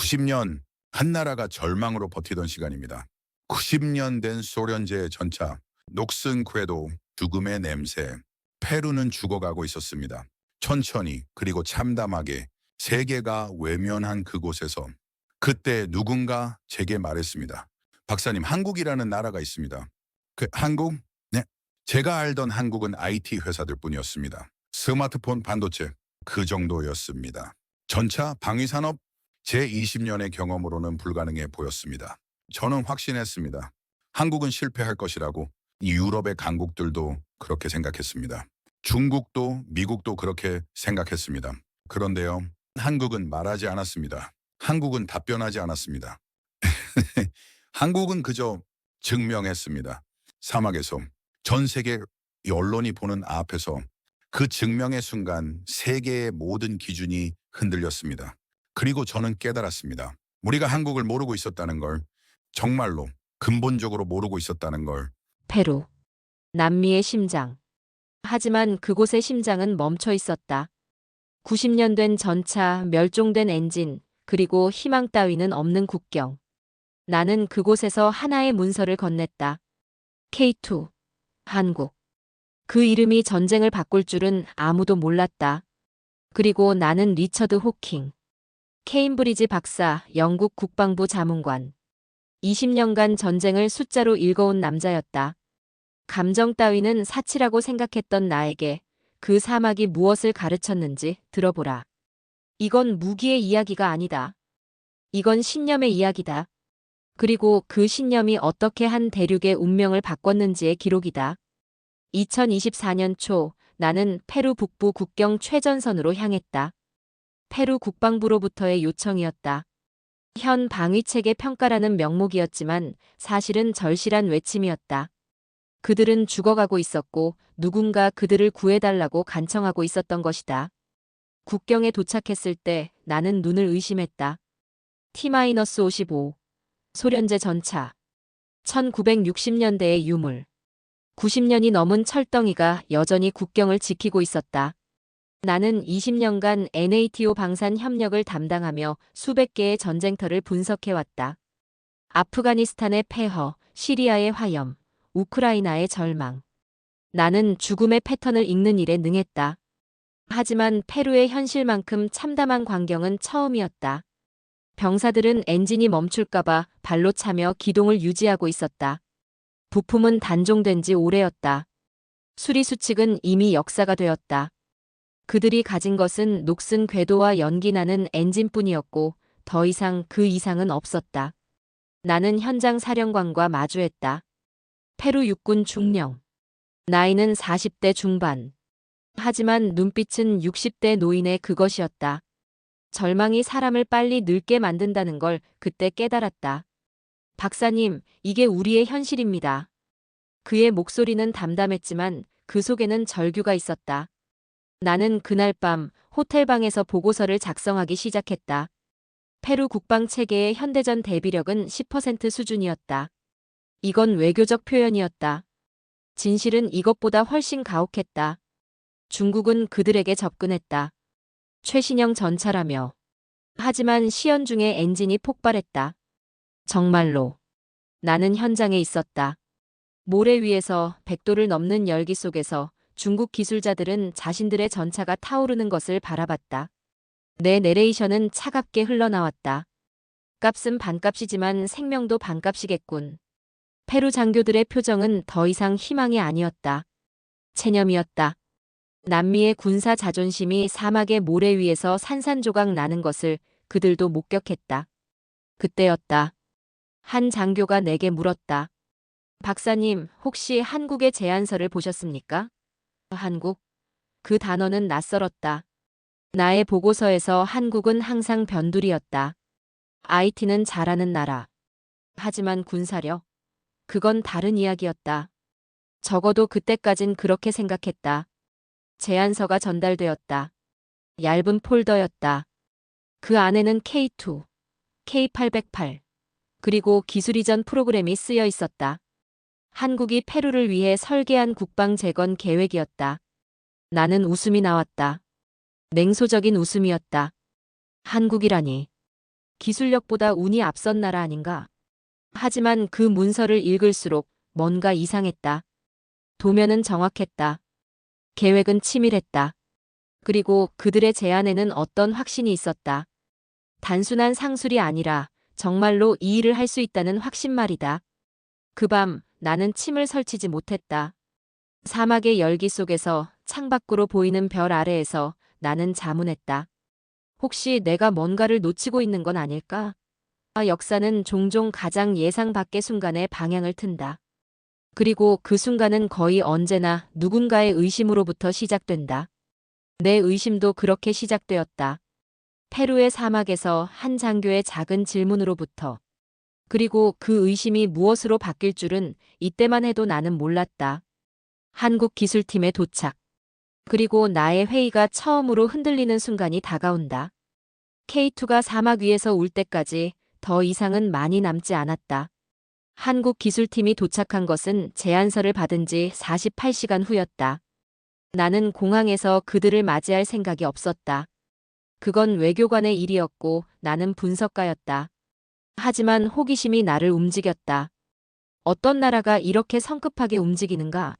90년 한 나라가 절망으로 버티던 시간입니다. 90년 된 소련제 전차, 녹슨 궤도, 죽음의 냄새, 페루는 죽어가고 있었습니다. 천천히 그리고 참담하게 세계가 외면한 그곳에서 그때 누군가 제게 말했습니다. 박사님, 한국이라는 나라가 있습니다. 그 한국? 네. 제가 알던 한국은 IT 회사들 뿐이었습니다. 스마트폰, 반도체 그 정도였습니다. 전차, 방위산업 제 20년의 경험으로는 불가능해 보였습니다. 저는 확신했습니다. 한국은 실패할 것이라고. 유럽의 강국들도 그렇게 생각했습니다. 중국도 미국도 그렇게 생각했습니다. 그런데요, 한국은 말하지 않았습니다. 한국은 답변하지 않았습니다. 한국은 그저 증명했습니다. 사막에서 전 세계 언론이 보는 앞에서 그 증명의 순간 세계의 모든 기준이 흔들렸습니다. 그리고 저는 깨달았습니다. 우리가 한국을 모르고 있었다는 걸, 정말로 근본적으로 모르고 있었다는 걸. 페루. 남미의 심장. 하지만 그곳의 심장은 멈춰 있었다. 90년 된 전차, 멸종된 엔진, 그리고 희망 따위는 없는 국경. 나는 그곳에서 하나의 문서를 건넸다. K2. 한국. 그 이름이 전쟁을 바꿀 줄은 아무도 몰랐다. 그리고 나는 리처드 호킹. 케임브리지 박사, 영국 국방부 자문관. 20년간 전쟁을 숫자로 읽어온 남자였다. 감정 따위는 사치라고 생각했던 나에게 그 사막이 무엇을 가르쳤는지 들어보라. 이건 무기의 이야기가 아니다. 이건 신념의 이야기다. 그리고 그 신념이 어떻게 한 대륙의 운명을 바꿨는지의 기록이다. 2024년 초 나는 페루 북부 국경 최전선으로 향했다. 페루 국방부로부터의 요청이었다. 현 방위체계 평가라는 명목이었지만 사실은 절실한 외침이었다. 그들은 죽어가고 있었고 누군가 그들을 구해달라고 간청하고 있었던 것이다. 국경에 도착했을 때 나는 눈을 의심했다. T-55. 소련제 전차. 1960년대의 유물. 90년이 넘은 철덩이가 여전히 국경을 지키고 있었다. 나는 20년간 NATO 방산 협력을 담당하며 수백 개의 전쟁터를 분석해왔다. 아프가니스탄의 폐허, 시리아의 화염, 우크라이나의 절망. 나는 죽음의 패턴을 읽는 일에 능했다. 하지만 페루의 현실만큼 참담한 광경은 처음이었다. 병사들은 엔진이 멈출까봐 발로 차며 기동을 유지하고 있었다. 부품은 단종된 지 오래였다. 수리 수칙은 이미 역사가 되었다. 그들이 가진 것은 녹슨 궤도와 연기나는 엔진뿐이었고 더 이상 그 이상은 없었다. 나는 현장 사령관과 마주했다. 페루 육군 중령. 나이는 40대 중반. 하지만 눈빛은 60대 노인의 그것이었다. 절망이 사람을 빨리 늙게 만든다는 걸 그때 깨달았다. 박사님, 이게 우리의 현실입니다. 그의 목소리는 담담했지만 그 속에는 절규가 있었다. 나는 그날 밤 호텔방에서 보고서를 작성하기 시작했다. 페루 국방 체계의 현대전 대비력은 10% 수준이었다. 이건 외교적 표현이었다. 진실은 이것보다 훨씬 가혹했다. 중국은 그들에게 접근했다. 최신형 전차라며. 하지만 시연 중에 엔진이 폭발했다. 정말로. 나는 현장에 있었다. 모래 위에서 100도를 넘는 열기 속에서 중국 기술자들은 자신들의 전차가 타오르는 것을 바라봤다. 내 내레이션은 차갑게 흘러나왔다. 값은 반값이지만 생명도 반값이겠군. 페루 장교들의 표정은 더 이상 희망이 아니었다. 체념이었다. 남미의 군사 자존심이 사막의 모래 위에서 산산조각 나는 것을 그들도 목격했다. 그때였다. 한 장교가 내게 물었다. 박사님, 혹시 한국의 제안서를 보셨습니까? 한국? 그 단어는 낯설었다. 나의 보고서에서 한국은 항상 변두리였다. IT는 잘하는 나라. 하지만 군사력? 그건 다른 이야기였다. 적어도 그때까진 그렇게 생각했다. 제안서가 전달되었다. 얇은 폴더였다. 그 안에는 K2, K808, 그리고 기술 이전 프로그램이 쓰여 있었다. 한국이 페루를 위해 설계한 국방 재건 계획이었다. 나는 웃음이 나왔다. 냉소적인 웃음이었다. 한국이라니. 기술력보다 운이 앞선 나라 아닌가? 하지만 그 문서를 읽을수록 뭔가 이상했다. 도면은 정확했다. 계획은 치밀했다. 그리고 그들의 제안에는 어떤 확신이 있었다. 단순한 상술이 아니라 정말로 이 일을 할 수 있다는 확신 말이다. 그 밤 나는 침을 설치지 못했다. 사막의 열기 속에서 창밖으로 보이는 별 아래에서 나는 자문했다. 혹시 내가 뭔가를 놓치고 있는 건 아닐까? 역사는 종종 가장 예상 밖의 순간에 방향을 튼다. 그리고 그 순간은 거의 언제나 누군가의 의심으로부터 시작된다. 내 의심도 그렇게 시작되었다. 페루의 사막에서 한 장교의 작은 질문으로부터. 그리고 그 의심이 무엇으로 바뀔 줄은 이때만 해도 나는 몰랐다. 한국 기술팀의 도착. 그리고 나의 회의가 처음으로 흔들리는 순간이 다가온다. K2가 사막 위에서 울 때까지 더 이상은 많이 남지 않았다. 한국 기술팀이 도착한 것은 제안서를 받은 지 48시간 후였다. 나는 공항에서 그들을 맞이할 생각이 없었다. 그건 외교관의 일이었고 나는 분석가였다. 하지만 호기심이 나를 움직였다. 어떤 나라가 이렇게 성급하게 움직이는가?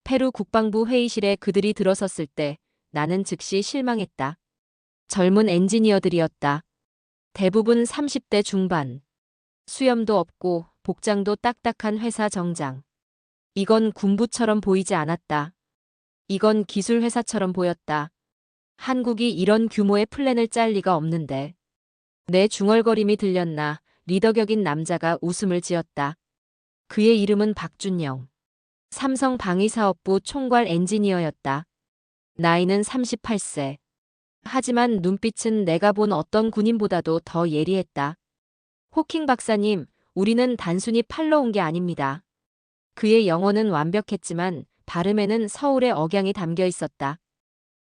페루 국방부 회의실에 그들이 들어섰을 때 나는 즉시 실망했다. 젊은 엔지니어들이었다. 대부분 30대 중반. 수염도 없고 복장도 딱딱한 회사 정장. 이건 군부처럼 보이지 않았다. 이건 기술 회사처럼 보였다. 한국이 이런 규모의 플랜을 짤 리가 없는데. 내 중얼거림이 들렸나 리더격인 남자가 웃음을 지었다. 그의 이름은 박준영. 삼성 방위사업부 총괄 엔지니어였다. 나이는 38세. 하지만 눈빛은 내가 본 어떤 군인보다도 더 예리했다. 호킹 박사님, 우리는 단순히 팔러 온 게 아닙니다. 그의 영어는 완벽했지만 발음에는 서울의 억양이 담겨 있었다.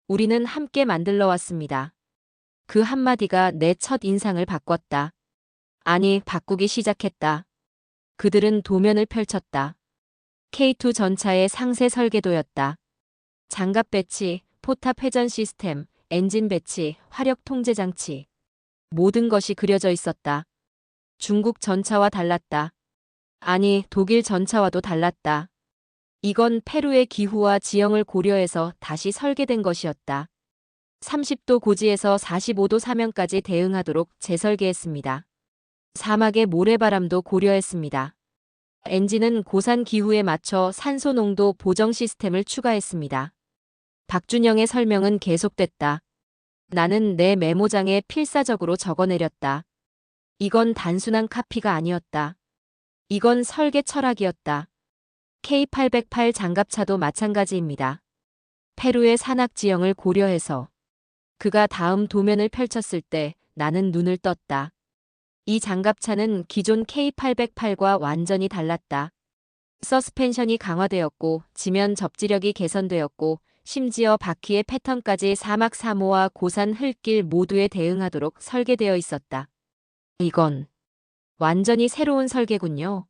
우리는 함께 만들러 왔습니다. 그 한마디가 내 첫 인상을 바꿨다. 아니, 바꾸기 시작했다. 그들은 도면을 펼쳤다. K2 전차의 상세 설계도였다. 장갑 배치, 포탑 회전 시스템, 엔진 배치, 화력 통제 장치. 모든 것이 그려져 있었다. 중국 전차와 달랐다. 아니, 독일 전차와도 달랐다. 이건 페루의 기후와 지형을 고려해서 다시 설계된 것이었다. 30도 고지에서 45도 사면까지 대응하도록 재설계했습니다. 사막의 모래바람도 고려했습니다. 엔진은 고산 기후에 맞춰 산소 농도 보정 시스템을 추가했습니다. 박준영의 설명은 계속됐다. 나는 내 메모장에 필사적으로 적어내렸다. 이건 단순한 카피가 아니었다. 이건 설계 철학이었다. K808 장갑차도 마찬가지입니다. 페루의 산악 지형을 고려해서 그가 다음 도면을 펼쳤을 때 나는 눈을 떴다. 이 장갑차는 기존 K808과 완전히 달랐다. 서스펜션이 강화되었고 지면 접지력이 개선되었고 심지어 바퀴의 패턴까지 사막 사모와 고산 흙길 모두에 대응하도록 설계되어 있었다. 이건 완전히 새로운 설계군요.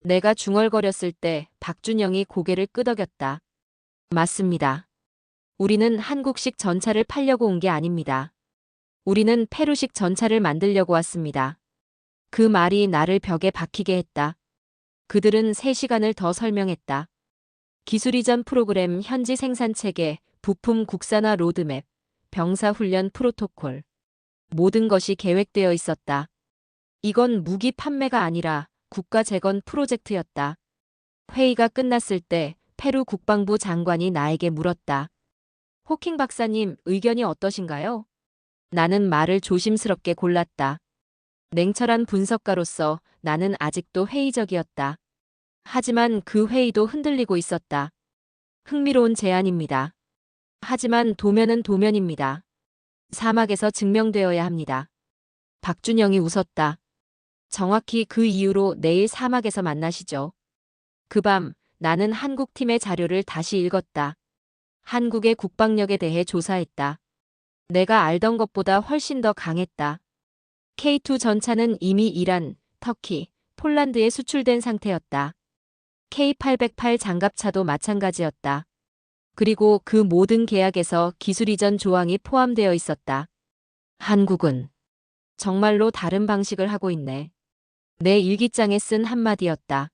내가 중얼거렸을 때 박준영이 고개를 끄덕였다. 맞습니다. 우리는 한국식 전차를 팔려고 온 게 아닙니다. 우리는 페루식 전차를 만들려고 왔습니다. 그 말이 나를 벽에 박히게 했다. 그들은 3시간을 더 설명했다. 기술 이전 프로그램, 현지 생산 체계, 부품 국산화 로드맵, 병사 훈련 프로토콜. 모든 것이 계획되어 있었다. 이건 무기 판매가 아니라 국가 재건 프로젝트였다. 회의가 끝났을 때 페루 국방부 장관이 나에게 물었다. 호킹 박사님, 의견이 어떠신가요? 나는 말을 조심스럽게 골랐다. 냉철한 분석가로서 나는 아직도 회의적이었다. 하지만 그 회의도 흔들리고 있었다. 흥미로운 제안입니다. 하지만 도면은 도면입니다. 사막에서 증명되어야 합니다. 박준영이 웃었다. 정확히 그 이유로 내일 사막에서 만나시죠. 그 밤 나는 한국팀의 자료를 다시 읽었다. 한국의 국방력에 대해 조사했다. 내가 알던 것보다 훨씬 더 강했다. K2 전차는 이미 이란, 터키, 폴란드에 수출된 상태였다. K808 장갑차도 마찬가지였다. 그리고 그 모든 계약에서 기술 이전 조항이 포함되어 있었다. 한국은 정말로 다른 방식을 하고 있네. 내 일기장에 쓴 한마디였다.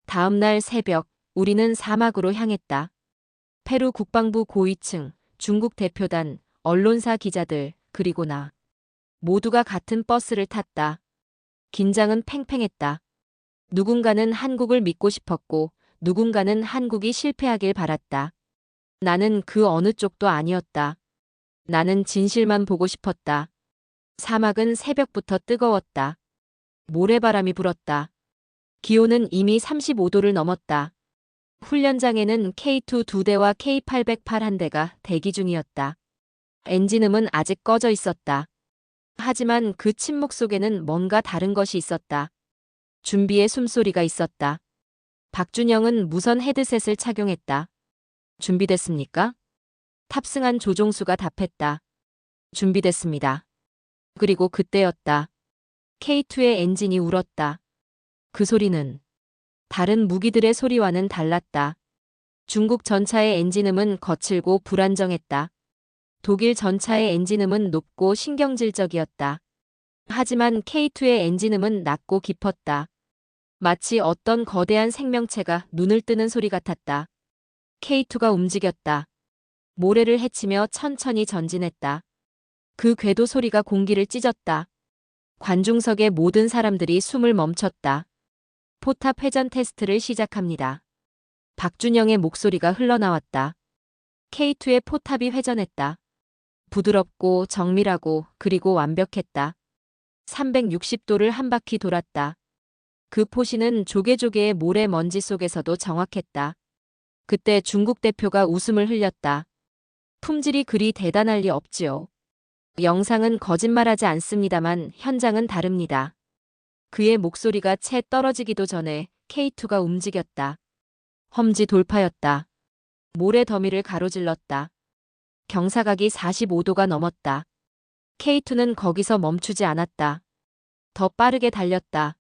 다음 날 새벽, 우리는 사막으로 향했다. 페루 국방부 고위층, 중국 대표단, 언론사 기자들, 그리고 나. 모두가 같은 버스를 탔다. 긴장은 팽팽했다. 누군가는 한국을 믿고 싶었고, 누군가는 한국이 실패하길 바랐다. 나는 그 어느 쪽도 아니었다. 나는 진실만 보고 싶었다. 사막은 새벽부터 뜨거웠다. 모래바람이 불었다. 기온은 이미 35도를 넘었다. 훈련장에는 K2 2대와 K808 1대가 대기 중이었다. 엔진음은 아직 꺼져 있었다. 하지만 그 침묵 속에는 뭔가 다른 것이 있었다. 준비의 숨소리가 있었다. 박준영은 무선 헤드셋을 착용했다. 준비됐습니까? 탑승한 조종수가 답했다. 준비됐습니다. 그리고 그때였다. K2의 엔진이 울었다. 그 소리는 다른 무기들의 소리와는 달랐다. 중국 전차의 엔진음은 거칠고 불안정했다. 독일 전차의 엔진음은 높고 신경질적이었다. 하지만 K2의 엔진음은 낮고 깊었다. 마치 어떤 거대한 생명체가 눈을 뜨는 소리 같았다. K2가 움직였다. 모래를 헤치며 천천히 전진했다. 그 궤도 소리가 공기를 찢었다. 관중석의 모든 사람들이 숨을 멈췄다. 포탑 회전 테스트를 시작합니다. 박준영의 목소리가 흘러나왔다. K2의 포탑이 회전했다. 부드럽고 정밀하고 그리고 완벽했다. 360도를 한 바퀴 돌았다. 그 포시는 조개조개의 모래 먼지 속에서도 정확했다. 그때 중국 대표가 웃음을 흘렸다. 품질이 그리 대단할 리 없지요. 영상은 거짓말하지 않습니다만 현장은 다릅니다. 그의 목소리가 채 떨어지기도 전에 K2가 움직였다. 험지 돌파였다. 모래 더미를 가로질렀다. 경사각이 45도가 넘었다. K2는 거기서 멈추지 않았다. 더 빠르게 달렸다.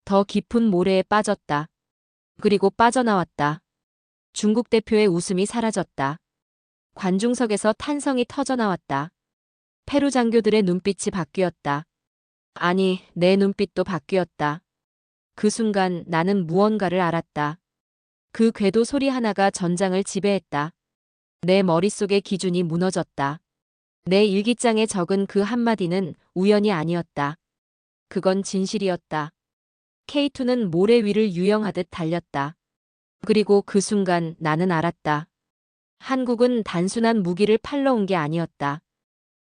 더 깊은 모래에 빠졌다. 그리고 빠져나왔다. 중국 대표의 웃음이 사라졌다. 관중석에서 탄성이 터져나왔다. 페루 장교들의 눈빛이 바뀌었다. 아니, 내 눈빛도 바뀌었다. 그 순간 나는 무언가를 알았다. 그 궤도 소리 하나가 전장을 지배했다. 내 머릿속의 기준이 무너졌다. 내 일기장에 적은 그 한마디는 우연이 아니었다. 그건 진실이었다. K2는 모래 위를 유영하듯 달렸다. 그리고 그 순간 나는 알았다. 한국은 단순한 무기를 팔러 온 게 아니었다.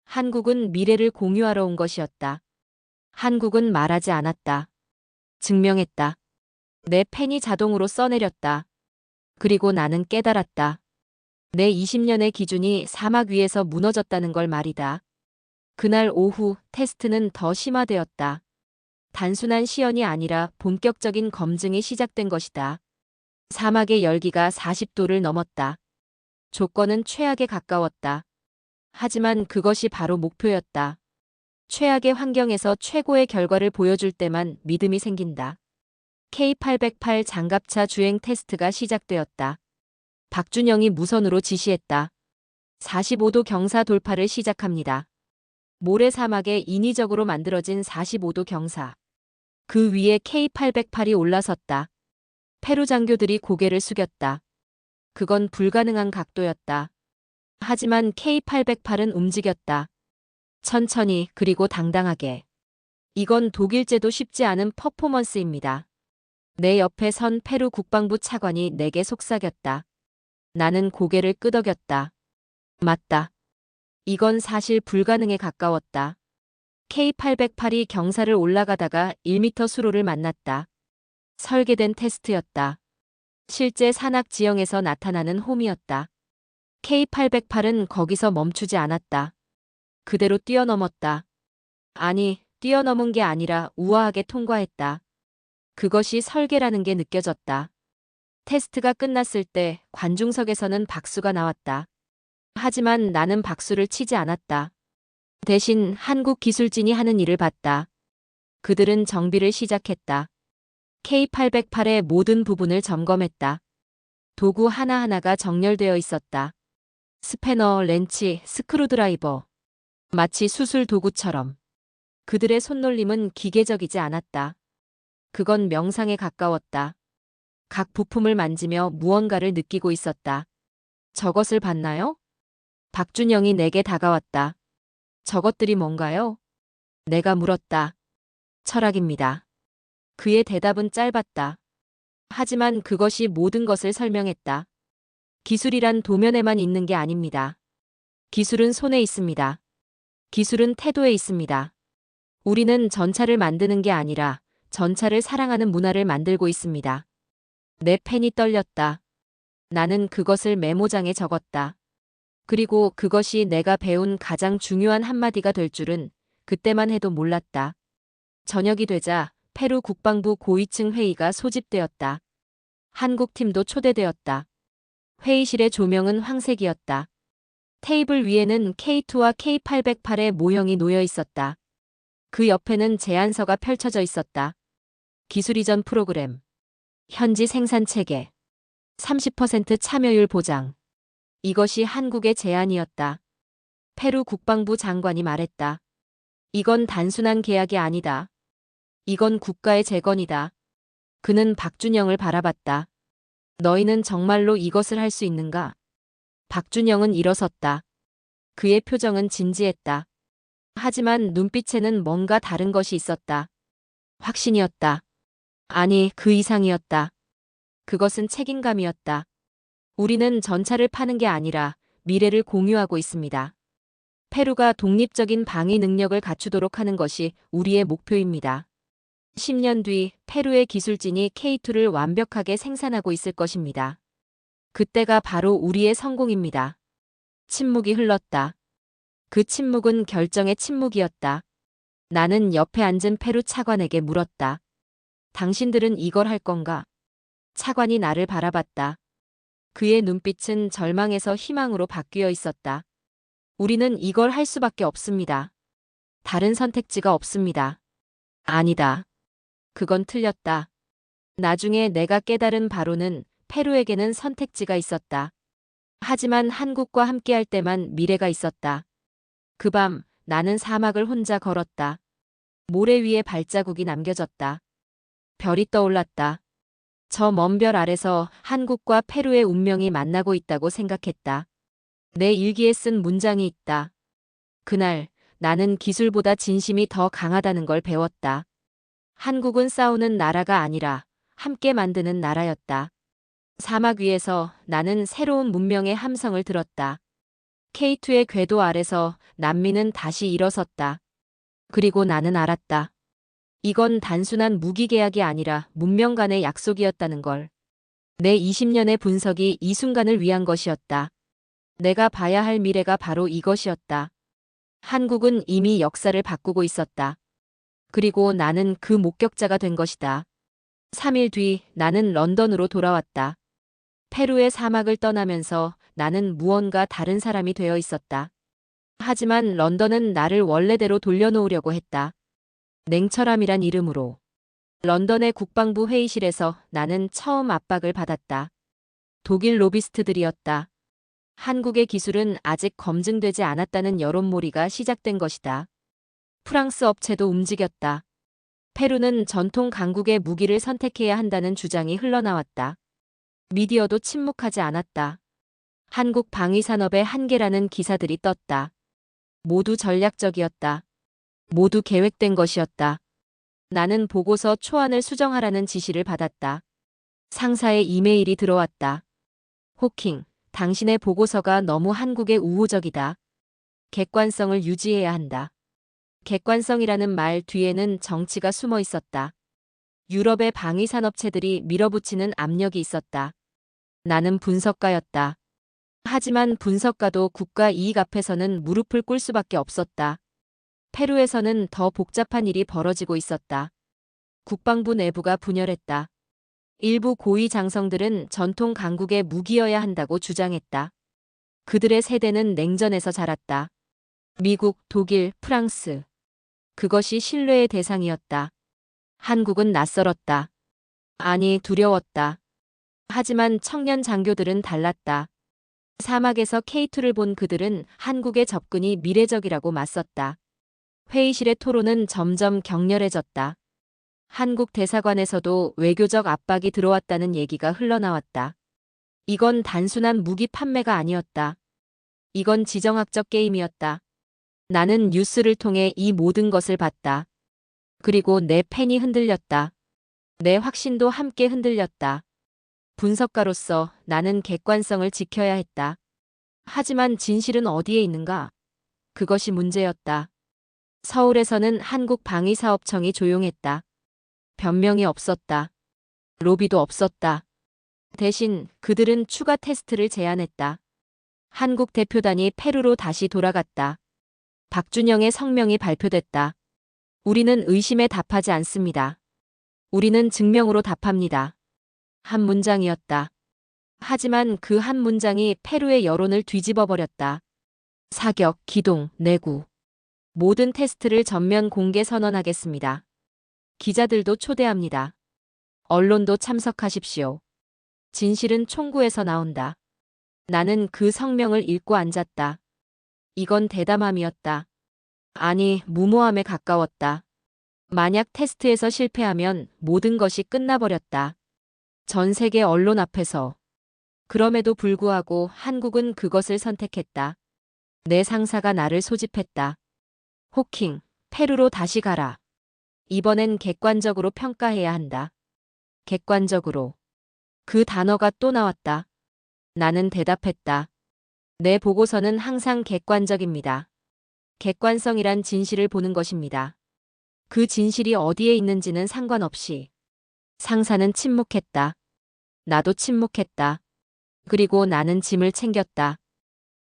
한국은 미래를 공유하러 온 것이었다. 한국은 말하지 않았다. 증명했다. 내 펜이 자동으로 써내렸다. 그리고 나는 깨달았다. 내 20년의 기준이 사막 위에서 무너졌다는 걸 말이다. 그날 오후 테스트는 더 심화되었다. 단순한 시연이 아니라 본격적인 검증이 시작된 것이다. 사막의 열기가 40도를 넘었다. 조건은 최악에 가까웠다. 하지만 그것이 바로 목표였다. 최악의 환경에서 최고의 결과를 보여줄 때만 믿음이 생긴다. K808 장갑차 주행 테스트가 시작되었다. 박준영이 무선으로 지시했다. 45도 경사 돌파를 시작합니다. 모래 사막에 인위적으로 만들어진 45도 경사. 그 위에 K808이 올라섰다. 페루 장교들이 고개를 숙였다. 그건 불가능한 각도였다. 하지만 K808은 움직였다. 천천히 그리고 당당하게. 이건 독일제도 쉽지 않은 퍼포먼스입니다. 내 옆에 선 페루 국방부 차관이 내게 속삭였다. 나는 고개를 끄덕였다. 맞다. 이건 사실 불가능에 가까웠다. K808이 경사를 올라가다가 1m 수로를 만났다. 설계된 테스트였다. 실제 산악 지형에서 나타나는 홈이었다. K808은 거기서 멈추지 않았다. 그대로 뛰어넘었다. 아니, 뛰어넘은 게 아니라 우아하게 통과했다. 그것이 설계라는 게 느껴졌다. 테스트가 끝났을 때 관중석에서는 박수가 나왔다. 하지만 나는 박수를 치지 않았다. 대신 한국 기술진이 하는 일을 봤다. 그들은 정비를 시작했다. K808의 모든 부분을 점검했다. 도구 하나하나가 정렬되어 있었다. 스패너, 렌치, 스크루드라이버. 마치 수술 도구처럼. 그들의 손놀림은 기계적이지 않았다. 그건 명상에 가까웠다. 각 부품을 만지며 무언가를 느끼고 있었다. 저것을 봤나요? 박준영이 내게 다가왔다. 저것들이 뭔가요? 내가 물었다. 철학입니다. 그의 대답은 짧았다. 하지만 그것이 모든 것을 설명했다. 기술이란 도면에만 있는 게 아닙니다. 기술은 손에 있습니다. 기술은 태도에 있습니다. 우리는 전차를 만드는 게 아니라 전차를 사랑하는 문화를 만들고 있습니다. 내 펜이 떨렸다. 나는 그것을 메모장에 적었다. 그리고 그것이 내가 배운 가장 중요한 한마디가 될 줄은 그때만 해도 몰랐다. 저녁이 되자 페루 국방부 고위층 회의가 소집되었다. 한국 팀도 초대되었다. 회의실의 조명은 황색이었다. 테이블 위에는 K2와 K808의 모형이 놓여 있었다. 그 옆에는 제안서가 펼쳐져 있었다. 기술 이전 프로그램, 현지 생산 체계, 30% 참여율 보장. 이것이 한국의 제안이었다. 페루 국방부 장관이 말했다. 이건 단순한 계약이 아니다. 이건 국가의 재건이다. 그는 박준영을 바라봤다. 너희는 정말로 이것을 할 수 있는가? 박준영은 일어섰다. 그의 표정은 진지했다. 하지만 눈빛에는 뭔가 다른 것이 있었다. 확신이었다. 아니, 그 이상이었다. 그것은 책임감이었다. 우리는 전차를 파는 게 아니라 미래를 공유하고 있습니다. 페루가 독립적인 방위 능력을 갖추도록 하는 것이 우리의 목표입니다. 10년 뒤 페루의 기술진이 K2를 완벽하게 생산하고 있을 것입니다. 그때가 바로 우리의 성공입니다. 침묵이 흘렀다. 그 침묵은 결정의 침묵이었다. 나는 옆에 앉은 페루 차관에게 물었다. 당신들은 이걸 할 건가? 차관이 나를 바라봤다. 그의 눈빛은 절망에서 희망으로 바뀌어 있었다. 우리는 이걸 할 수밖에 없습니다. 다른 선택지가 없습니다. 아니다. 그건 틀렸다. 나중에 내가 깨달은 바로는 페루에게는 선택지가 있었다. 하지만 한국과 함께할 때만 미래가 있었다. 그 밤 나는 사막을 혼자 걸었다. 모래 위에 발자국이 남겨졌다. 별이 떠올랐다. 저 먼 별 아래서 한국과 페루의 운명이 만나고 있다고 생각했다. 내 일기에 쓴 문장이 있다. 그날 나는 기술보다 진심이 더 강하다는 걸 배웠다. 한국은 싸우는 나라가 아니라 함께 만드는 나라였다. 사막 위에서 나는 새로운 문명의 함성을 들었다. K2의 궤도 아래서 난민은 다시 일어섰다. 그리고 나는 알았다. 이건 단순한 무기 계약이 아니라 문명 간의 약속이었다는 걸. 내 20년의 분석이 이 순간을 위한 것이었다. 내가 봐야 할 미래가 바로 이것이었다. 한국은 이미 역사를 바꾸고 있었다. 그리고 나는 그 목격자가 된 것이다. 3일 뒤 나는 런던으로 돌아왔다. 페루의 사막을 떠나면서 나는 무언가 다른 사람이 되어 있었다. 하지만 런던은 나를 원래대로 돌려놓으려고 했다. 냉철함이란 이름으로. 런던의 국방부 회의실에서 나는 처음 압박을 받았다. 독일 로비스트들이었다. 한국의 기술은 아직 검증되지 않았다는 여론몰이가 시작된 것이다. 프랑스 업체도 움직였다. 페루는 전통 강국의 무기를 선택해야 한다는 주장이 흘러나왔다. 미디어도 침묵하지 않았다. 한국 방위산업의 한계라는 기사들이 떴다. 모두 전략적이었다. 모두 계획된 것이었다. 나는 보고서 초안을 수정하라는 지시를 받았다. 상사의 이메일이 들어왔다. 호킹, 당신의 보고서가 너무 한국에 우호적이다. 객관성을 유지해야 한다. 객관성이라는 말 뒤에는 정치가 숨어 있었다. 유럽의 방위산업체들이 밀어붙이는 압력이 있었다. 나는 분석가였다. 하지만 분석가도 국가 이익 앞에서는 무릎을 꿇을 수밖에 없었다. 페루에서는 더 복잡한 일이 벌어지고 있었다. 국방부 내부가 분열했다. 일부 고위 장성들은 전통 강국의 무기여야 한다고 주장했다. 그들의 세대는 냉전에서 자랐다. 미국, 독일, 프랑스. 그것이 신뢰의 대상이었다. 한국은 낯설었다. 아니, 두려웠다. 하지만 청년 장교들은 달랐다. 사막에서 K2를 본 그들은 한국의 접근이 미래적이라고 맞섰다. 회의실의 토론은 점점 격렬해졌다. 한국 대사관에서도 외교적 압박이 들어왔다는 얘기가 흘러나왔다. 이건 단순한 무기 판매가 아니었다. 이건 지정학적 게임이었다. 나는 뉴스를 통해 이 모든 것을 봤다. 그리고 내 펜이 흔들렸다. 내 확신도 함께 흔들렸다. 분석가로서 나는 객관성을 지켜야 했다. 하지만 진실은 어디에 있는가? 그것이 문제였다. 서울에서는 한국방위사업청이 조용했다. 변명이 없었다. 로비도 없었다. 대신 그들은 추가 테스트를 제안했다. 한국 대표단이 페루로 다시 돌아갔다. 박준영의 성명이 발표됐다. 우리는 의심에 답하지 않습니다. 우리는 증명으로 답합니다. 한 문장이었다. 하지만 그 한 문장이 페루의 여론을 뒤집어 버렸다. 사격, 기동, 내구. 모든 테스트를 전면 공개 선언하겠습니다. 기자들도 초대합니다. 언론도 참석하십시오. 진실은 총구에서 나온다. 나는 그 성명을 읽고 앉았다. 이건 대담함이었다. 아니, 무모함에 가까웠다. 만약 테스트에서 실패하면 모든 것이 끝나버렸다. 전 세계 언론 앞에서. 그럼에도 불구하고 한국은 그것을 선택했다. 내 상사가 나를 소집했다. 호킹, 페루로 다시 가라. 이번엔 객관적으로 평가해야 한다. 객관적으로. 그 단어가 또 나왔다. 나는 대답했다. 내 보고서는 항상 객관적입니다. 객관성이란 진실을 보는 것입니다. 그 진실이 어디에 있는지는 상관없이. 상사는 침묵했다. 나도 침묵했다. 그리고 나는 짐을 챙겼다.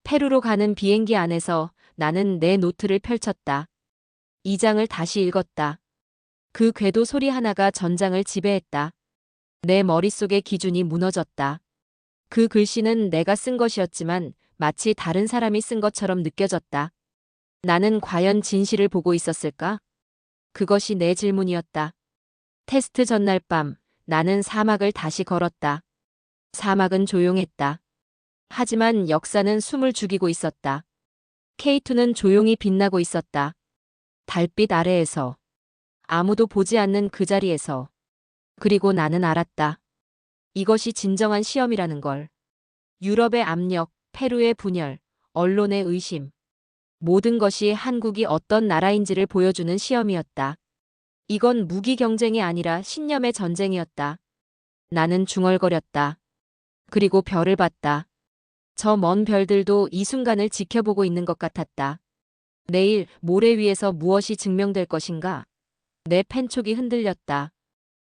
페루로 가는 비행기 안에서 나는 내 노트를 펼쳤다. 이 장을 다시 읽었다. 그 궤도 소리 하나가 전장을 지배했다. 내 머릿속의 기준이 무너졌다. 그 글씨는 내가 쓴 것이었지만 마치 다른 사람이 쓴 것처럼 느껴졌다. 나는 과연 진실을 보고 있었을까? 그것이 내 질문이었다. 테스트 전날 밤 나는 사막을 다시 걸었다. 사막은 조용했다. 하지만 역사는 숨을 죽이고 있었다. K2는 조용히 빛나고 있었다. 달빛 아래에서. 아무도 보지 않는 그 자리에서. 그리고 나는 알았다. 이것이 진정한 시험이라는 걸. 유럽의 압력, 페루의 분열, 언론의 의심. 모든 것이 한국이 어떤 나라인지를 보여주는 시험이었다. 이건 무기 경쟁이 아니라 신념의 전쟁이었다. 나는 중얼거렸다. 그리고 별을 봤다. 저 먼 별들도 이 순간을 지켜보고 있는 것 같았다. 내일 모래 위에서 무엇이 증명될 것인가? 내 펜촉이 흔들렸다.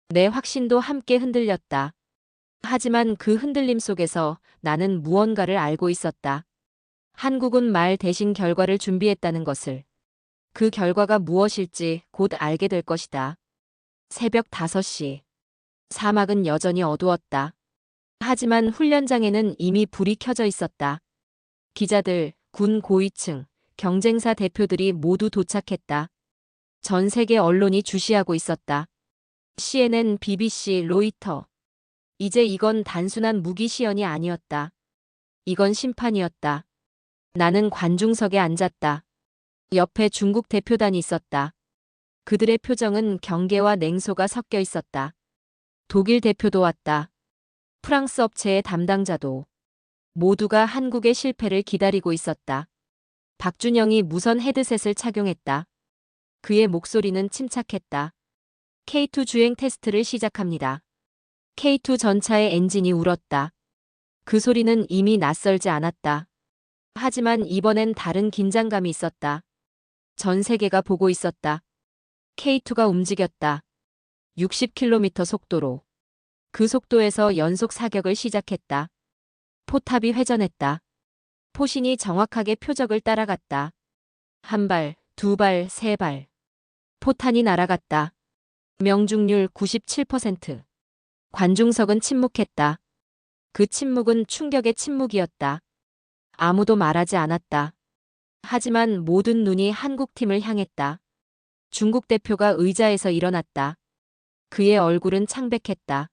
내 확신도 함께 흔들렸다. 하지만 그 흔들림 속에서 나는 무언가를 알고 있었다. 한국은 말 대신 결과를 준비했다는 것을. 그 결과가 무엇일지 곧 알게 될 것이다. 새벽 5시. 사막은 여전히 어두웠다. 하지만 훈련장에는 이미 불이 켜져 있었다. 기자들, 군 고위층, 경쟁사 대표들이 모두 도착했다. 전 세계 언론이 주시하고 있었다. CNN, BBC, 로이터. 이제 이건 단순한 무기 시연이 아니었다. 이건 심판이었다. 나는 관중석에 앉았다. 옆에 중국 대표단이 있었다. 그들의 표정은 경계와 냉소가 섞여 있었다. 독일 대표도 왔다. 프랑스 업체의 담당자도. 모두가 한국의 실패를 기다리고 있었다. 박준영이 무선 헤드셋을 착용했다. 그의 목소리는 침착했다. K2 주행 테스트를 시작합니다. K2 전차의 엔진이 울었다. 그 소리는 이미 낯설지 않았다. 하지만 이번엔 다른 긴장감이 있었다. 전 세계가 보고 있었다. K2가 움직였다. 60km 속도로. 그 속도에서 연속 사격을 시작했다. 포탑이 회전했다. 포신이 정확하게 표적을 따라갔다. 한 발, 두 발, 세 발. 포탄이 날아갔다. 명중률 97%. 관중석은 침묵했다. 그 침묵은 충격의 침묵이었다. 아무도 말하지 않았다. 하지만 모든 눈이 한국팀을 향했다. 중국 대표가 의자에서 일어났다. 그의 얼굴은 창백했다.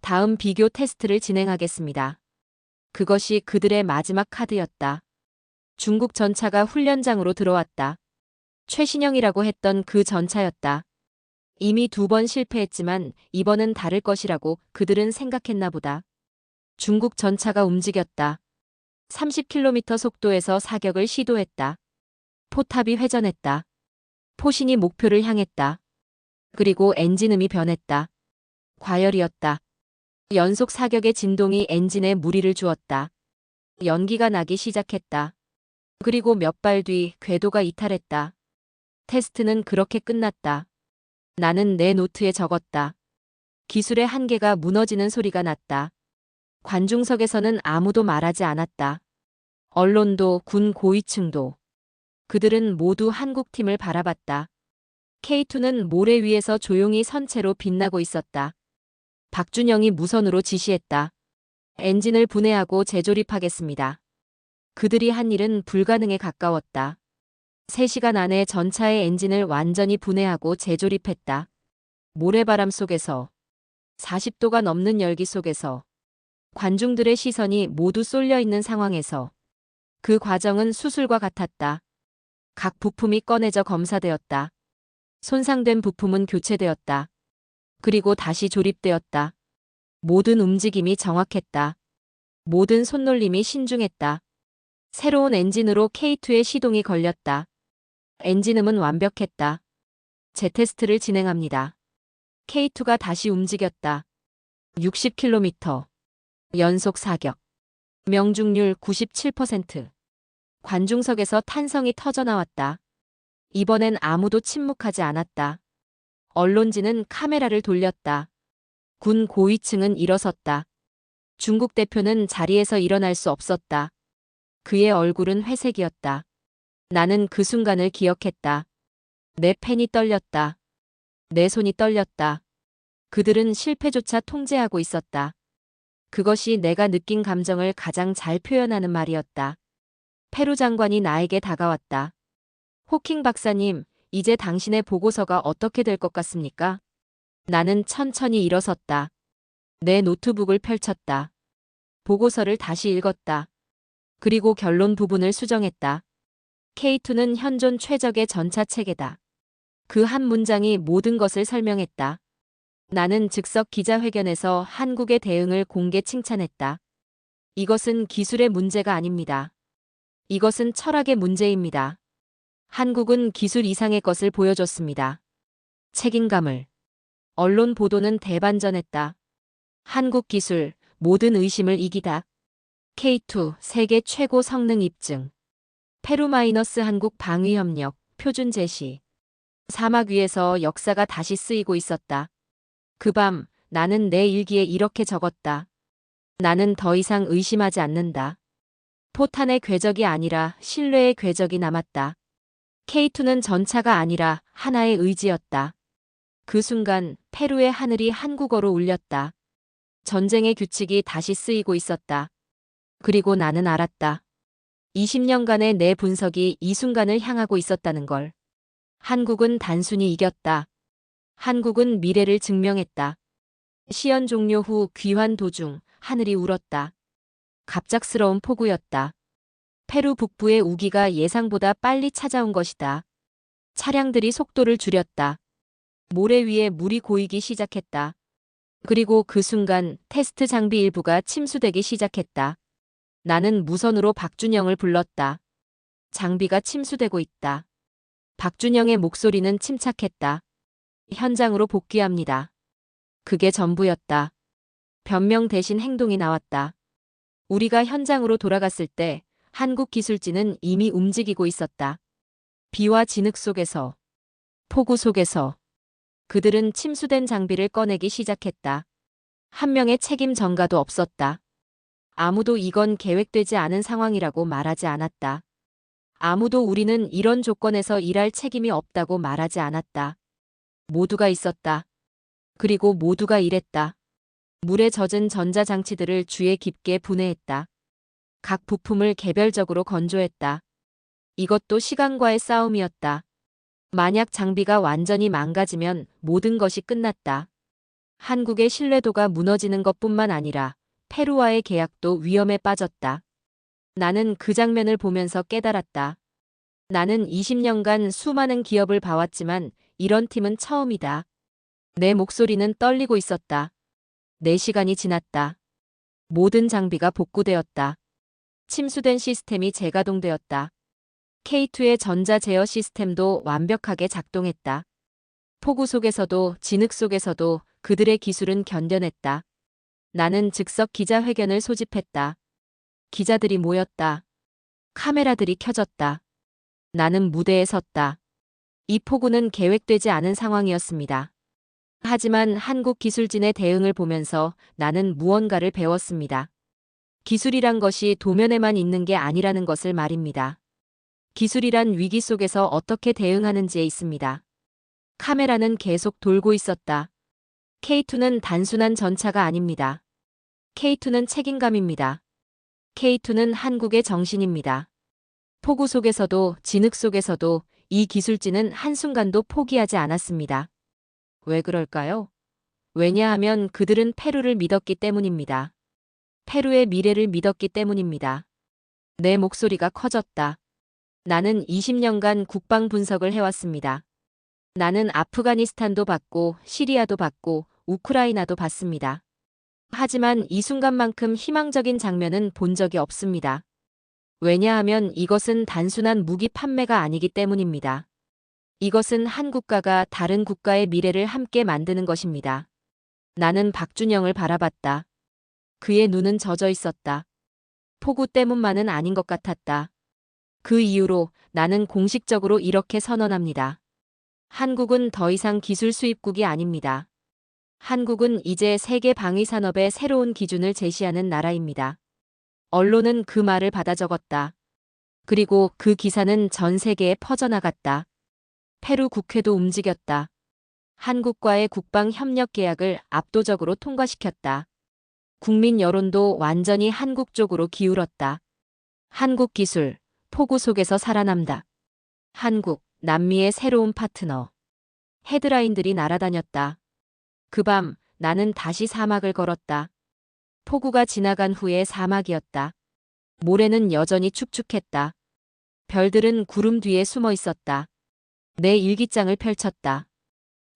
다음 비교 테스트를 진행하겠습니다. 그것이 그들의 마지막 카드였다. 중국 전차가 훈련장으로 들어왔다. 최신형이라고 했던 그 전차였다. 이미 2번 실패했지만 이번은 다를 것이라고 그들은 생각했나 보다. 중국 전차가 움직였다. 30km 속도에서 사격을 시도했다. 포탑이 회전했다. 포신이 목표를 향했다. 그리고 엔진음이 변했다. 과열이었다. 연속 사격의 진동이 엔진에 무리를 주었다. 연기가 나기 시작했다. 그리고 몇 발 뒤 궤도가 이탈했다. 테스트는 그렇게 끝났다. 나는 내 노트에 적었다. 기술의 한계가 무너지는 소리가 났다. 관중석에서는 아무도 말하지 않았다. 언론도 군 고위층도. 그들은 모두 한국팀을 바라봤다. K2는 모래 위에서 조용히 선체로 빛나고 있었다. 박준영이 무선으로 지시했다. 엔진을 분해하고 재조립하겠습니다. 그들이 한 일은 불가능에 가까웠다. 3시간 안에 전차의 엔진을 완전히 분해하고 재조립했다. 모래바람 속에서, 40도가 넘는 열기 속에서, 관중들의 시선이 모두 쏠려 있는 상황에서 그 과정은 수술과 같았다. 각 부품이 꺼내져 검사되었다. 손상된 부품은 교체되었다. 그리고 다시 조립되었다. 모든 움직임이 정확했다. 모든 손놀림이 신중했다. 새로운 엔진으로 K2의 시동이 걸렸다. 엔진음은 완벽했다. 재테스트를 진행합니다. K2가 다시 움직였다. 60km. 연속 사격. 명중률 97%. 관중석에서 탄성이 터져나왔다. 이번엔 아무도 침묵하지 않았다. 언론진은 카메라를 돌렸다. 군 고위층은 일어섰다. 중국 대표는 자리에서 일어날 수 없었다. 그의 얼굴은 회색이었다. 나는 그 순간을 기억했다. 내 펜이 떨렸다. 내 손이 떨렸다. 그들은 실패조차 통제하고 있었다. 그것이 내가 느낀 감정을 가장 잘 표현하는 말이었다. 페루 장관이 나에게 다가왔다. 호킹 박사님, 이제 당신의 보고서가 어떻게 될 것 같습니까? 나는 천천히 일어섰다. 내 노트북을 펼쳤다. 보고서를 다시 읽었다. 그리고 결론 부분을 수정했다. K2는 현존 최적의 전차 체계다. 그 한 문장이 모든 것을 설명했다. 나는 즉석 기자회견에서 한국의 대응을 공개 칭찬했다. 이것은 기술의 문제가 아닙니다. 이것은 철학의 문제입니다. 한국은 기술 이상의 것을 보여줬습니다. 책임감을. 언론 보도는 대반전했다. 한국 기술, 모든 의심을 이기다. K2, 세계 최고 성능 입증. 페루- 한국 방위협력, 표준 제시. 사막 위에서 역사가 다시 쓰이고 있었다. 그 밤, 나는 내 일기에 이렇게 적었다. 나는 더 이상 의심하지 않는다. 포탄의 궤적이 아니라 신뢰의 궤적이 남았다. K2는 전차가 아니라 하나의 의지였다. 그 순간 페루의 하늘이 한국어로 울렸다. 전쟁의 규칙이 다시 쓰이고 있었다. 그리고 나는 알았다. 20년간의 내 분석이 이 순간을 향하고 있었다는 걸. 한국은 단순히 이겼다. 한국은 미래를 증명했다. 시연 종료 후 귀환 도중 하늘이 울었다. 갑작스러운 폭우였다. 페루 북부의 우기가 예상보다 빨리 찾아온 것이다. 차량들이 속도를 줄였다. 모래 위에 물이 고이기 시작했다. 그리고 그 순간 테스트 장비 일부가 침수되기 시작했다. 나는 무선으로 박준영을 불렀다. 장비가 침수되고 있다. 박준영의 목소리는 침착했다. 현장으로 복귀합니다. 그게 전부였다. 변명 대신 행동이 나왔다. 우리가 현장으로 돌아갔을 때 한국 기술진은 이미 움직이고 있었다. 비와 진흙 속에서, 폭우 속에서 그들은 침수된 장비를 꺼내기 시작했다. 한 명의 책임 전가도 없었다. 아무도 이건 계획되지 않은 상황이라고 말하지 않았다. 아무도 우리는 이런 조건에서 일할 책임이 없다고 말하지 않았다. 모두가 있었다. 그리고 모두가 일했다. 물에 젖은 전자장치들을 주에 깊게 분해했다. 각 부품을 개별적으로 건조했다. 이것도 시간과의 싸움이었다. 만약 장비가 완전히 망가지면 모든 것이 끝났다. 한국의 신뢰도가 무너지는 것뿐만 아니라 페루와의 계약도 위험에 빠졌다. 나는 그 장면을 보면서 깨달았다. 나는 20년간 수많은 기업을 봐왔지만 이런 팀은 처음이다. 내 목소리는 떨리고 있었다. 4시간이 지났다. 모든 장비가 복구되었다. 침수된 시스템이 재가동되었다. K2의 전자 제어 시스템도 완벽하게 작동했다. 폭우 속에서도 진흙 속에서도 그들의 기술은 견뎌냈다. 나는 즉석 기자회견을 소집했다. 기자들이 모였다. 카메라들이 켜졌다. 나는 무대에 섰다. 이 폭우는 계획되지 않은 상황이었습니다. 하지만 한국 기술진의 대응을 보면서 나는 무언가를 배웠습니다. 기술이란 것이 도면에만 있는 게 아니라는 것을 말입니다. 기술이란 위기 속에서 어떻게 대응하는지에 있습니다. 카메라는 계속 돌고 있었다. K2는 단순한 전차가 아닙니다. K2는 책임감입니다. K2는 한국의 정신입니다. 폭우 속에서도 진흙 속에서도 이 기술진은 한순간도 포기하지 않았습니다. 왜 그럴까요? 왜냐하면 그들은 페루를 믿었기 때문입니다. 페루의 미래를 믿었기 때문입니다. 내 목소리가 커졌다. 나는 20년간 국방 분석을 해왔습니다. 나는 아프가니스탄도 봤고 시리아도 봤고 우크라이나도 봤습니다. 하지만 이 순간만큼 희망적인 장면은 본 적이 없습니다. 왜냐하면 이것은 단순한 무기 판매가 아니기 때문입니다. 이것은 한 국가가 다른 국가의 미래를 함께 만드는 것입니다. 나는 박준영을 바라봤다. 그의 눈은 젖어 있었다. 폭우 때문만은 아닌 것 같았다. 그 이후로 나는 공식적으로 이렇게 선언합니다. 한국은 더 이상 기술 수입국이 아닙니다. 한국은 이제 세계 방위 산업의 새로운 기준을 제시하는 나라입니다. 언론은 그 말을 받아 적었다. 그리고 그 기사는 전 세계에 퍼져나갔다. 페루 국회도 움직였다. 한국과의 국방 협력 계약을 압도적으로 통과시켰다. 국민 여론도 완전히 한국 쪽으로 기울었다. 한국 기술, 폭우 속에서 살아남다. 한국, 남미의 새로운 파트너. 헤드라인들이 날아다녔다. 그 밤 나는 다시 사막을 걸었다. 폭우가 지나간 후에 사막이었다. 모래는 여전히 축축했다. 별들은 구름 뒤에 숨어 있었다. 내 일기장을 펼쳤다.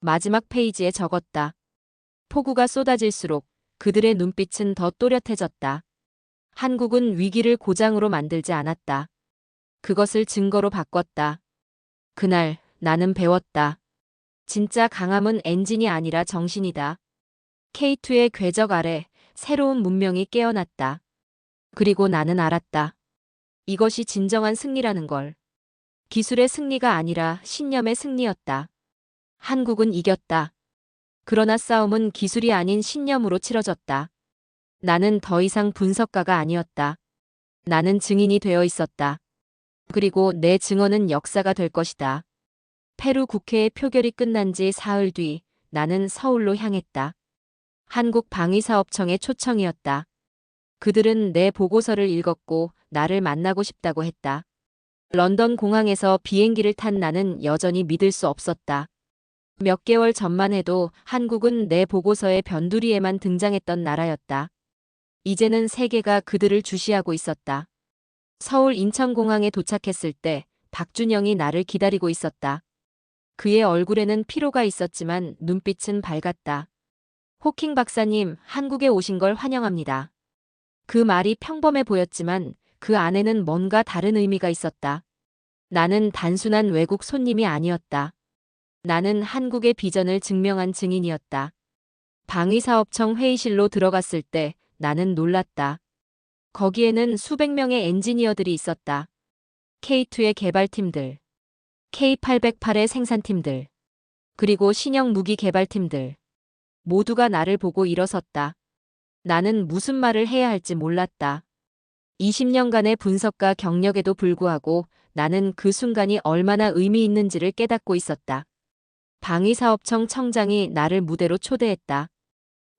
마지막 페이지에 적었다. 폭우가 쏟아질수록 그들의 눈빛은 더 또렷해졌다. 한국은 위기를 고장으로 만들지 않았다. 그것을 증거로 바꿨다. 그날 나는 배웠다. 진짜 강함은 엔진이 아니라 정신이다. K2의 궤적 아래 새로운 문명이 깨어났다. 그리고 나는 알았다. 이것이 진정한 승리라는 걸. 기술의 승리가 아니라 신념의 승리였다. 한국은 이겼다. 그러나 싸움은 기술이 아닌 신념으로 치러졌다. 나는 더 이상 분석가가 아니었다. 나는 증인이 되어 있었다. 그리고 내 증언은 역사가 될 것이다. 페루 국회의 표결이 끝난 지 사흘 뒤 나는 서울로 향했다. 한국방위사업청의 초청이었다. 그들은 내 보고서를 읽었고 나를 만나고 싶다고 했다. 런던 공항에서 비행기를 탄 나는 여전히 믿을 수 없었다. 몇 개월 전만 해도 한국은 내 보고서의 변두리에만 등장했던 나라였다. 이제는 세계가 그들을 주시하고 있었다. 서울 인천공항에 도착했을 때 박준영이 나를 기다리고 있었다. 그의 얼굴에는 피로가 있었지만 눈빛은 밝았다. 호킹 박사님, 한국에 오신 걸 환영합니다. 그 말이 평범해 보였지만 그 안에는 뭔가 다른 의미가 있었다. 나는 단순한 외국 손님이 아니었다. 나는 한국의 비전을 증명한 증인이었다. 방위사업청 회의실로 들어갔을 때 나는 놀랐다. 거기에는 수백 명의 엔지니어들이 있었다. K2의 개발팀들, K808의 생산팀들, 그리고 신형 무기 개발팀들. 모두가 나를 보고 일어섰다. 나는 무슨 말을 해야 할지 몰랐다. 20년간의 분석과 경력에도 불구하고 나는 그 순간이 얼마나 의미 있는지를 깨닫고 있었다. 방위사업청 청장이 나를 무대로 초대했다.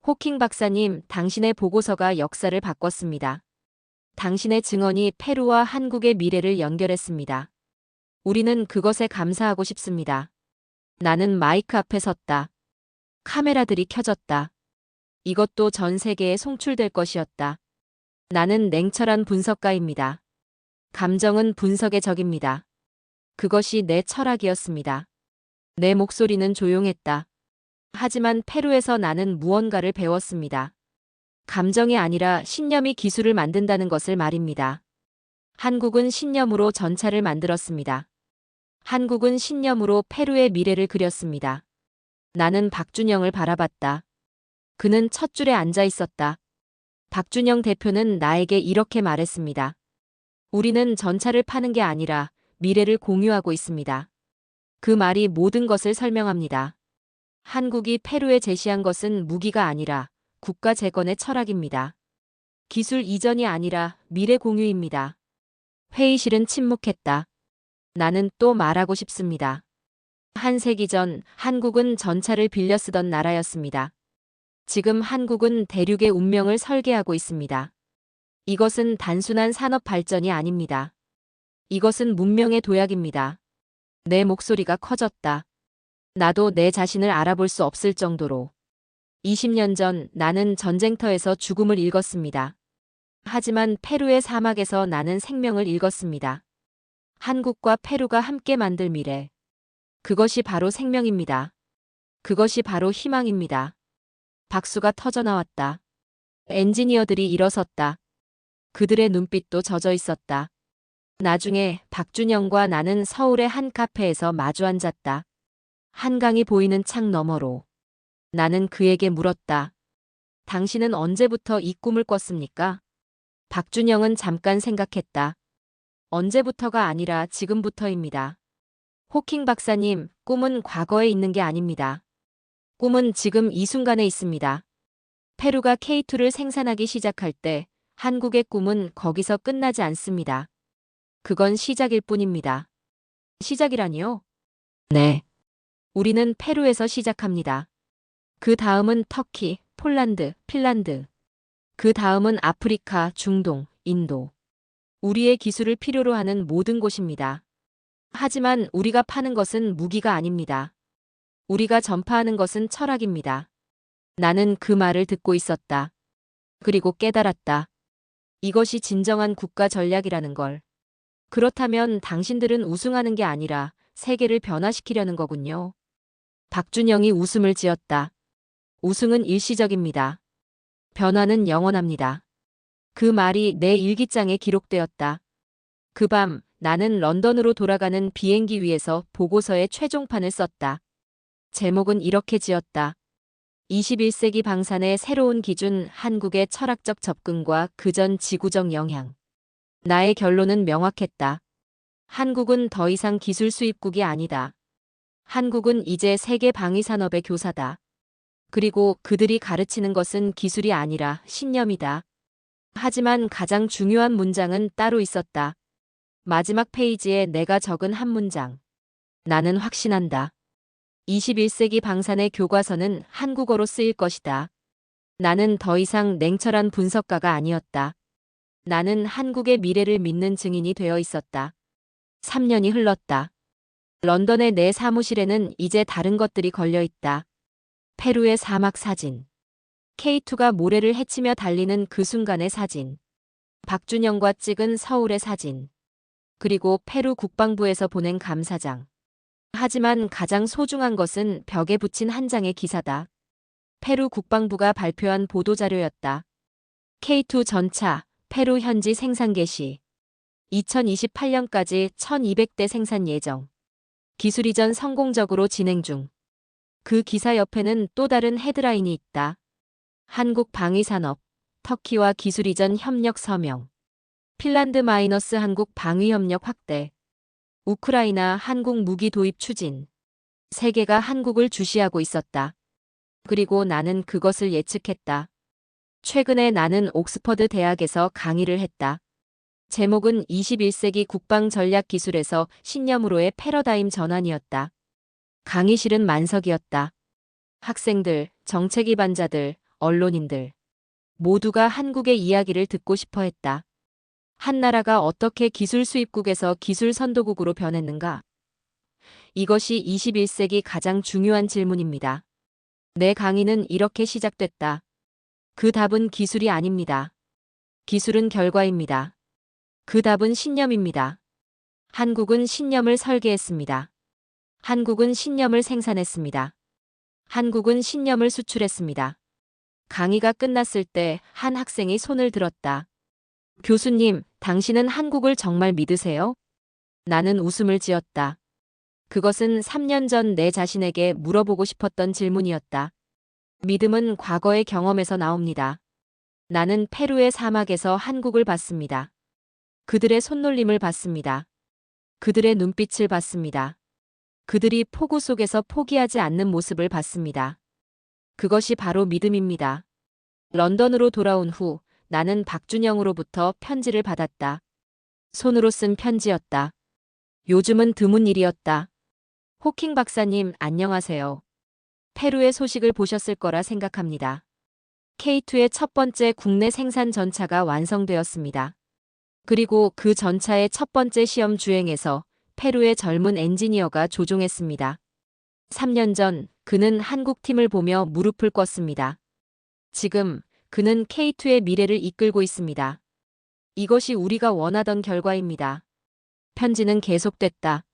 호킹 박사님, 당신의 보고서가 역사를 바꿨습니다. 당신의 증언이 페루와 한국의 미래를 연결했습니다. 우리는 그것에 감사하고 싶습니다. 나는 마이크 앞에 섰다. 카메라들이 켜졌다. 이것도 전 세계에 송출될 것이었다. 나는 냉철한 분석가입니다. 감정은 분석의 적입니다. 그것이 내 철학이었습니다. 내 목소리는 조용했다. 하지만 페루에서 나는 무언가를 배웠습니다. 감정이 아니라 신념이 기술을 만든다는 것을 말입니다. 한국은 신념으로 전차를 만들었습니다. 한국은 신념으로 페루의 미래를 그렸습니다. 나는 박준영을 바라봤다. 그는 첫 줄에 앉아 있었다. 박준영 대표는 나에게 이렇게 말했습니다. 우리는 전차를 파는 게 아니라 미래를 공유하고 있습니다. 그 말이 모든 것을 설명합니다. 한국이 페루에 제시한 것은 무기가 아니라 국가 재건의 철학입니다. 기술 이전이 아니라 미래 공유입니다. 회의실은 침묵했다. 나는 또 말하고 싶습니다. 한 세기 전 한국은 전차를 빌려 쓰던 나라였습니다. 지금 한국은 대륙의 운명을 설계하고 있습니다. 이것은 단순한 산업 발전이 아닙니다. 이것은 문명의 도약입니다. 내 목소리가 커졌다. 나도 내 자신을 알아볼 수 없을 정도로. 20년 전 나는 전쟁터에서 죽음을 읽었습니다. 하지만 페루의 사막에서 나는 생명을 읽었습니다. 한국과 페루가 함께 만들 미래. 그것이 바로 생명입니다. 그것이 바로 희망입니다. 박수가 터져나왔다. 엔지니어들이 일어섰다. 그들의 눈빛도 젖어 있었다. 나중에 박준영과 나는 서울의 한 카페에서 마주 앉았다. 한강이 보이는 창 너머로. 나는 그에게 물었다. 당신은 언제부터 이 꿈을 꿨습니까? 박준영은 잠깐 생각했다. 언제부터가 아니라 지금부터입니다. 호킹 박사님, 꿈은 과거에 있는 게 아닙니다. 꿈은 지금 이 순간에 있습니다. 페루가 K2를 생산하기 시작할 때 한국의 꿈은 거기서 끝나지 않습니다. 그건 시작일 뿐입니다. 시작이라니요? 네. 우리는 페루에서 시작합니다. 그 다음은 터키, 폴란드, 핀란드. 그 다음은 아프리카, 중동, 인도. 우리의 기술을 필요로 하는 모든 곳입니다. 하지만 우리가 파는 것은 무기가 아닙니다. 우리가 전파하는 것은 철학입니다. 나는 그 말을 듣고 있었다. 그리고 깨달았다. 이것이 진정한 국가 전략이라는 걸. 그렇다면 당신들은 우승하는 게 아니라 세계를 변화시키려는 거군요. 박준영이 웃음을 지었다. 우승은 일시적입니다. 변화는 영원합니다. 그 말이 내 일기장에 기록되었다. 그 밤 나는 런던으로 돌아가는 비행기 위에서 보고서의 최종판을 썼다. 제목은 이렇게 지었다. 21세기 방산의 새로운 기준, 한국의 철학적 접근과 그전 지구적 영향. 나의 결론은 명확했다. 한국은 더 이상 기술 수입국이 아니다. 한국은 이제 세계 방위산업의 교사다. 그리고 그들이 가르치는 것은 기술이 아니라 신념이다. 하지만 가장 중요한 문장은 따로 있었다. 마지막 페이지에 내가 적은 한 문장. 나는 확신한다. 21세기 방산의 교과서는 한국어로 쓰일 것이다. 나는 더 이상 냉철한 분석가가 아니었다. 나는 한국의 미래를 믿는 증인이 되어 있었다. 3년이 흘렀다. 런던의 내 사무실에는 이제 다른 것들이 걸려 있다. 페루의 사막 사진. K2가 모래를 헤치며 달리는 그 순간의 사진. 박준영과 찍은 서울의 사진. 그리고 페루 국방부에서 보낸 감사장. 하지만 가장 소중한 것은 벽에 붙인 한 장의 기사다. 페루 국방부가 발표한 보도자료였다. K2 전차, 페루 현지 생산 개시. 2028년까지 1200대 생산 예정. 기술 이전 성공적으로 진행 중. 그 기사 옆에는 또 다른 헤드라인이 있다. 한국 방위산업, 터키와 기술 이전 협력 서명. 핀란드 마이너스 한국 방위협력 확대. 우크라이나 한국 무기 도입 추진. 세계가 한국을 주시하고 있었다. 그리고 나는 그것을 예측했다. 최근에 나는 옥스퍼드 대학에서 강의를 했다. 제목은 21세기 국방전략기술에서 신념으로의 패러다임 전환이었다. 강의실은 만석이었다. 학생들, 정책 위반자들, 언론인들. 모두가 한국의 이야기를 듣고 싶어 했다. 한 나라가 어떻게 기술 수입국에서 기술 선도국으로 변했는가? 이것이 21세기 가장 중요한 질문입니다. 내 강의는 이렇게 시작됐다. 그 답은 기술이 아닙니다. 기술은 결과입니다. 그 답은 신념입니다. 한국은 신념을 설계했습니다. 한국은 신념을 생산했습니다. 한국은 신념을 수출했습니다. 강의가 끝났을 때 한 학생이 손을 들었다. 교수님, 당신은 한국을 정말 믿으세요? 나는 웃음을 지었다. 그것은 3년 전 내 자신에게 물어보고 싶었던 질문이었다. 믿음은 과거의 경험에서 나옵니다. 나는 페루의 사막에서 한국을 봤습니다. 그들의 손놀림을 봤습니다. 그들의 눈빛을 봤습니다. 그들이 폭우 속에서 포기하지 않는 모습을 봤습니다. 그것이 바로 믿음입니다. 런던으로 돌아온 후 나는 박준영으로부터 편지를 받았다. 손으로 쓴 편지였다. 요즘은 드문 일이었다. 호킹 박사님, 안녕하세요. 페루의 소식을 보셨을 거라 생각합니다. K2의 첫 번째 국내 생산 전차가 완성되었습니다. 그리고 그 전차의 첫 번째 시험 주행에서 페루의 젊은 엔지니어가 조종했습니다. 3년 전 그는 한국 팀을 보며 무릎을 꿇었습니다. 지금 그는 K2의 미래를 이끌고 있습니다. 이것이 우리가 원하던 결과입니다. 편지는 계속됐다.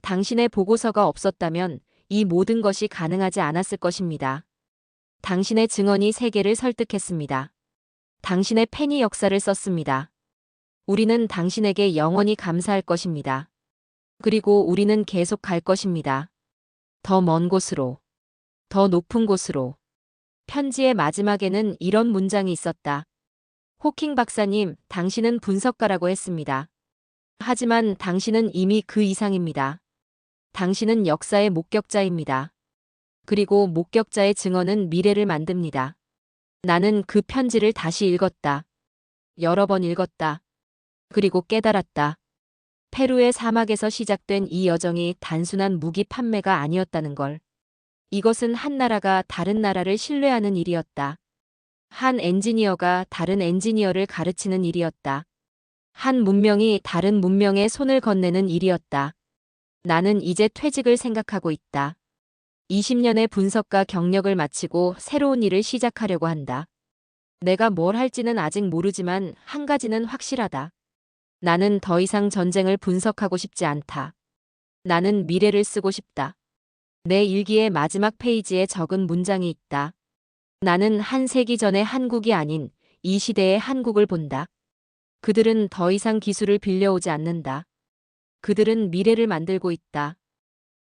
당신의 보고서가 없었다면 이 모든 것이 가능하지 않았을 것입니다. 당신의 증언이 세계를 설득했습니다. 당신의 펜이 역사를 썼습니다. 우리는 당신에게 영원히 감사할 것입니다. 그리고 우리는 계속 갈 것입니다. 더 먼 곳으로, 더 높은 곳으로. 편지의 마지막에는 이런 문장이 있었다. 호킹 박사님, 당신은 분석가라고 했습니다. 하지만 당신은 이미 그 이상입니다. 당신은 역사의 목격자입니다. 그리고 목격자의 증언은 미래를 만듭니다. 나는 그 편지를 다시 읽었다. 여러 번 읽었다. 그리고 깨달았다. 페루의 사막에서 시작된 이 여정이 단순한 무기 판매가 아니었다는 걸. 이것은 한 나라가 다른 나라를 신뢰하는 일이었다. 한 엔지니어가 다른 엔지니어를 가르치는 일이었다. 한 문명이 다른 문명에 손을 건네는 일이었다. 나는 이제 퇴직을 생각하고 있다. 20년의 분석가 경력을 마치고 새로운 일을 시작하려고 한다. 내가 뭘 할지는 아직 모르지만 한 가지는 확실하다. 나는 더 이상 전쟁을 분석하고 싶지 않다. 나는 미래를 쓰고 싶다. 내 일기의 마지막 페이지에 적은 문장이 있다. 나는 한 세기 전의 한국이 아닌 이 시대의 한국을 본다. 그들은 더 이상 기술을 빌려오지 않는다. 그들은 미래를 만들고 있다.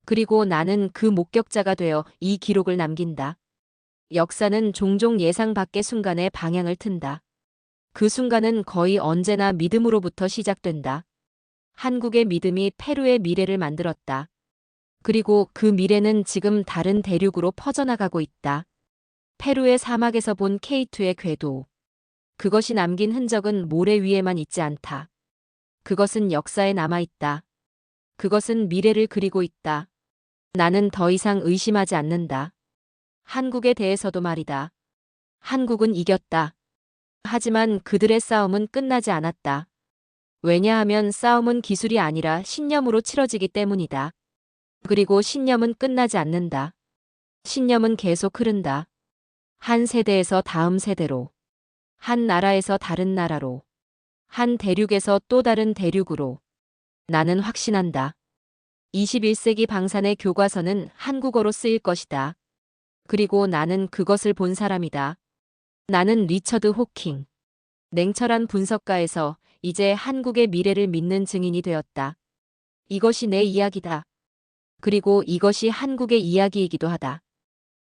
그리고 나는 그 목격자가 되어 이 기록을 남긴다. 역사는 종종 예상 밖의 순간에 방향을 튼다. 그 순간은 거의 언제나 믿음으로부터 시작된다. 한국의 믿음이 페루의 미래를 만들었다. 그리고 그 미래는 지금 다른 대륙으로 퍼져나가고 있다. 페루의 사막에서 본 K2의 궤도. 그것이 남긴 흔적은 모래 위에만 있지 않다. 그것은 역사에 남아있다. 그것은 미래를 그리고 있다. 나는 더 이상 의심하지 않는다. 한국에 대해서도 말이다. 한국은 이겼다. 하지만 그들의 싸움은 끝나지 않았다. 왜냐하면 싸움은 기술이 아니라 신념으로 치러지기 때문이다. 그리고 신념은 끝나지 않는다. 신념은 계속 흐른다. 한 세대에서 다음 세대로. 한 나라에서 다른 나라로. 한 대륙에서 또 다른 대륙으로. 나는 확신한다. 21세기 방산의 교과서는 한국어로 쓰일 것이다. 그리고 나는 그것을 본 사람이다. 나는 리처드 호킹. 냉철한 분석가에서 이제 한국의 미래를 믿는 증인이 되었다. 이것이 내 이야기다. 그리고 이것이 한국의 이야기이기도 하다.